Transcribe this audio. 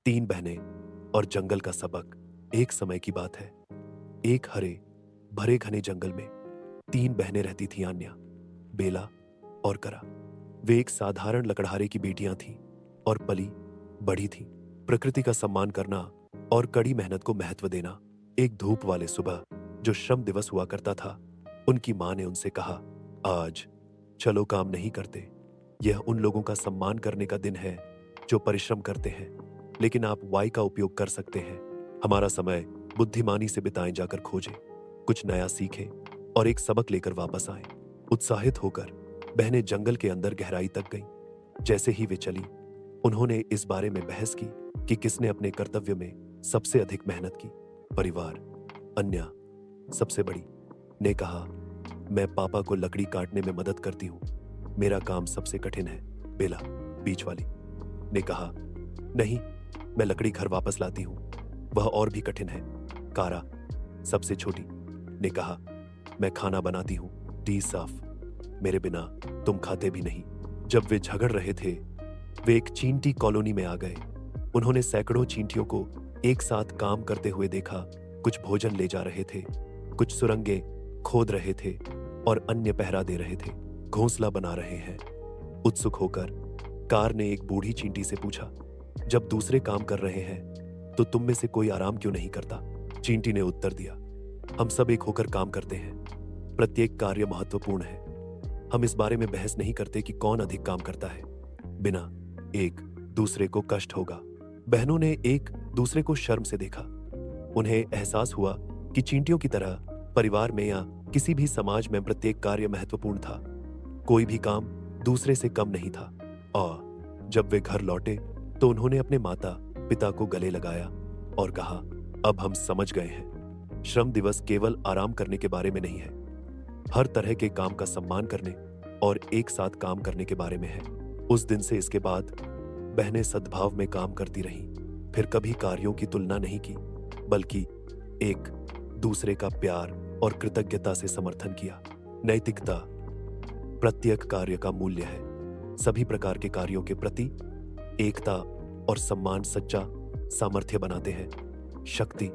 तीन बहनें और जंगल का सबक। एक समय की बात है। एक हरे भरे घने जंगल में तीन बहनें रहती थीं, आन्या, बेला और करा। वे एक साधारण लकड़हारे की बेटियां थीं और पली बढ़ी थीं। प्रकृति का सम्मान करना और कड़ी मेहनत को महत्व देना। एक धूप वाले सुबह जो श्रम दिवस हुआ करता था, उनकी मां ने उनसे कहा, आज चलो काम नहीं करते। यह उन लोगों का सम्मान करने का दिन है जो परिश्रम करते हैं, लेकिन आप वाई का उपयोग कर सकते हैं। हमारा समय बुद्धिमानी से बिताएं, जाकर खोजें, कुछ नया सीखें और एक सबक लेकर वापस आएं। उत्साहित होकर बहनें जंगल के अंदर गहराई तक गईं। जैसे ही वे चली, उन्होंने इस बारे में बहस की कि किसने अपने कर्तव्य में सबसे अधिक मेहनत की। परिवार। अन्या, सबसे बड़ी, ने कहा, मैं पापा को लकड़ी काटने में मदद करती हूं, मेरा काम सबसे कठिन है। बेला, बीच वाली, ने कहा, नहीं, मैं लकड़ी घर वापस लाती हूं, वह और भी कठिन है। कारा, सबसे छोटी, ने कहा, मैं खाना बनाती हूं, टी साफ, मेरे बिना तुम खाते भी नहीं। जब वे झगड़ रहे थे, वे एक चींटी कॉलोनी में आ गए। उन्होंने सैकड़ों चींटियों को एक साथ काम करते हुए देखा। कुछ भोजन ले जा रहे थे, कुछ सुरंगें खोद रहे थे और अन्य पहरा दे रहे थे, घोंसला बना रहे हैं। उत्सुक होकर कार ने एक बूढ़ी चींटी से पूछा, जब दूसरे काम कर रहे हैं तो तुम में से कोई आराम क्यों नहीं करता? चींटी ने उत्तर दिया, हम सब एक होकर काम करते हैं, प्रत्येक कार्य महत्वपूर्ण है। हम इस बारे में बहस नहीं करते कि कौन अधिक काम करता है, बिना एक दूसरे को कष्ट होगा। बहनों ने एक दूसरे को शर्म से देखा। उन्हें एहसास हुआ कि चींटियों की तरह परिवार में या किसी भी समाज में प्रत्येक कार्य महत्वपूर्ण था, कोई भी काम दूसरे से कम नहीं था। और जब वे घर लौटे तो उन्होंने अपने माता पिता को गले लगाया और कहा, अब हम समझ गए हैं, श्रम दिवस केवल आराम करने के बारे में नहीं है, हर तरह के काम का सम्मान करने और एक साथ काम करने के बारे में है। उस दिन से इसके बाद बहनें सद्भाव में काम करती रहीं, फिर कभी कार्यों की तुलना नहीं की, बल्कि एक दूसरे का प्यार और कृतज्ञता से समर्थन किया। नैतिकता प्रत्येक कार्य का मूल्य है। सभी प्रकार के कार्यों के प्रति एकता और सम्मान सच्चा सामर्थ्य बनाते हैं। शक्ति